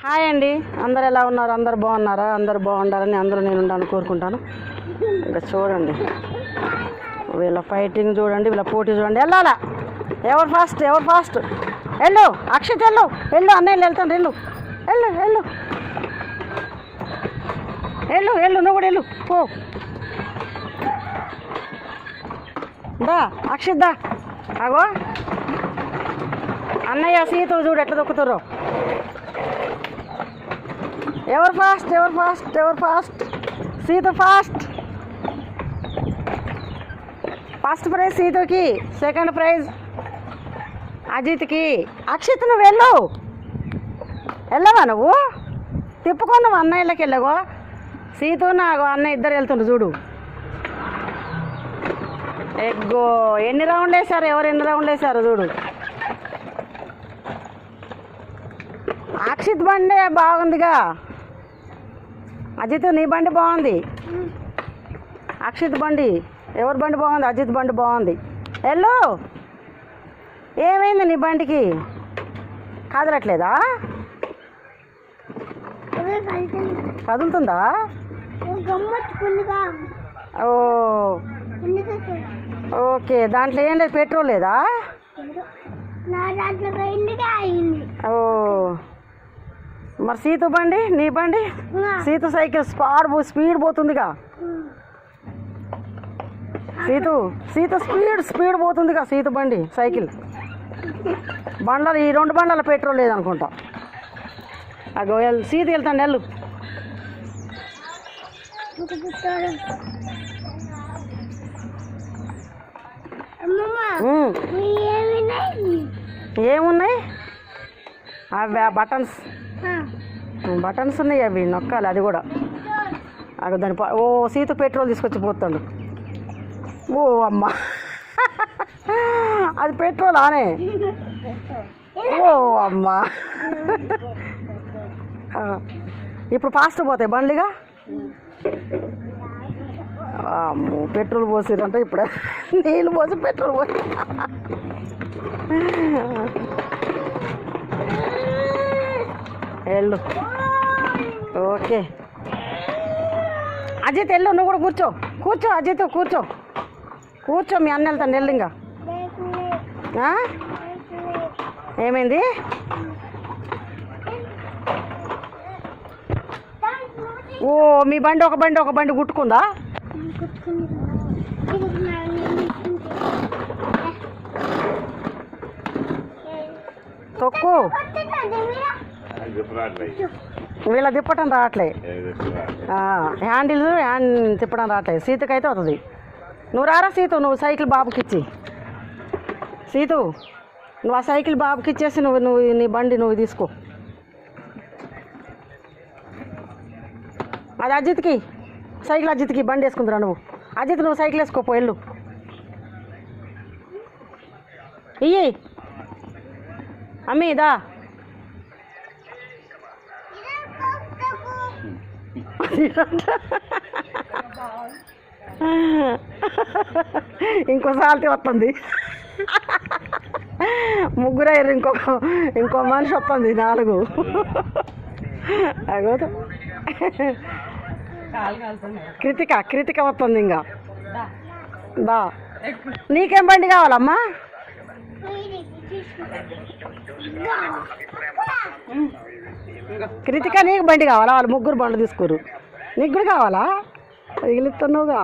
Hi అండి, అందరు ఎలా ఉన్నారు? అందరు బాగున్నారా? అందరు బాగుండాలని అందులో నేను ఉండాలని కోరుకుంటాను. ఇంకా చూడండి వీళ్ళ ఫైటింగ్ చూడండి, వీళ్ళ పోటీ చూడండి. వెళ్ళాలా? ఎవరు ఫాస్ట్ ఎవరు ఫాస్ట్? వెళ్ళు అక్షిత్, వెళ్ళు వెళ్ళు, అన్నయ్యలు వెళ్తాను. వెళ్ళు వెళ్ళు వెళ్ళు వెళ్ళు వెళ్ళు, నువ్వు కూడా వెళ్ళు, పో. దా అక్షిత్ దా. అగో అన్నయ్య సీత చూడు ఎట్లా దొక్కుతారో. ఎవరు ఫాస్ట్ ఎవరు ఫాస్ట్ ఎవరు fast? Sita fast. First prize సీతకి, సెకండ్ ప్రైజ్ అజిత్కి. అక్షిత్ నువ్వు వెళ్ళు. వెళ్ళవా నువ్వు? తిప్పుకో, నువ్వు అన్నయ్యలకి వెళ్ళగో. సీత నాకు అన్నయ్య ఇద్దరు వెళ్తుండ్రు చూడు. ఎగ్గో ఎన్ని రౌండ్లు వేశారు, ఎవరు ఎన్ని రౌండ్లు వేశారు చూడు. అక్షిత్ బండి బాగుందిగా. అజిత్ నీ బండి బాగుంది. అక్షిత్ బండి, ఎవరి బండి బాగుంది? అజిత్ బండి బాగుంది. వెళ్ళు. ఏమైంది నీ బండికి? కదలట్లేదా? కదులుతుందా? ఓ ఓకే, దాంట్లో ఏం లేదు, పెట్రోల్ లేదా? ఓ మరి సీత బండి, నీ బండి? సీత సైకిల్ స్పీడ్ పోతుందిగా. సీత స్పీడ్ పోతుందిగా సీత బండి సైకిల్. బండలు, ఈ రెండు బండల పెట్రోల్ లేదనుకుంటా. అగో సీత వెళ్తాను, వెళ్ళు. ఏమున్నాయి? అవి బటన్స్ ఉన్నాయి, అవి నొక్కాలి. అది కూడా అక్కడ దాని ఓ సీత పెట్రోల్ తీసుకొచ్చి పోతాడు. ఓ అమ్మ, అది పెట్రోల్ ఆనే. ఓ అమ్మ, ఇప్పుడు ఫాస్ట్ పోతాయి బండ్లుగా. అమ్మో, పెట్రోల్ పోసిరంటే ఇప్పుడు నీళ్ళు పోసి పెట్రోల్ పోసి. వెళ్ళు. ఓకే అజిత్ వెళ్ళు, నువ్వు కూడా కూర్చో. కూర్చో అజిత్, కూర్చో కూర్చో. మీ అన్న వెళ్తాను, వెళ్ళు. ఇంకా ఏమైంది? ఓ మీ బండి ఒక బండి గుట్టుకుందా? తొక్కు. వీళ్ళ తిప్పటం రావట్లే, హ్యాండిల్ తిప్పడం రావట్లేదు. సీతకైతే అవుతుంది. నువ్వు రారా సీతు, నువ్వు సైకిల్ బాబుకి ఇచ్చి. సీతు నువ్వు ఆ సైకిల్ బాబుకి ఇచ్చేసి నువ్వు నీ బండి నువ్వు తీసుకో. అది అజిత్కి, సైకిల్ అజిత్కి, బండి వేసుకుందిరా నువ్వు. అజిత్ నువ్వు సైకిల్ వేసుకోపో, వెళ్ళు. ఇయ్యి అమ్మీ దా. ఇంకో సాల్తీ వస్తుంది. ముగ్గురు అయ్యారు, ఇంకో మనిషి వస్తుంది, 4. అగోదు కృతిక వస్తుంది. ఇంకా దా. నీకేం బండి కావాలమ్మా? కృతిక నీకు బండి కావాలా? వాళ్ళు ముగ్గురు బండ్లు తీసుకోరు. నీకు కూడా కావాలా? తగిలిస్తున్నావుగా.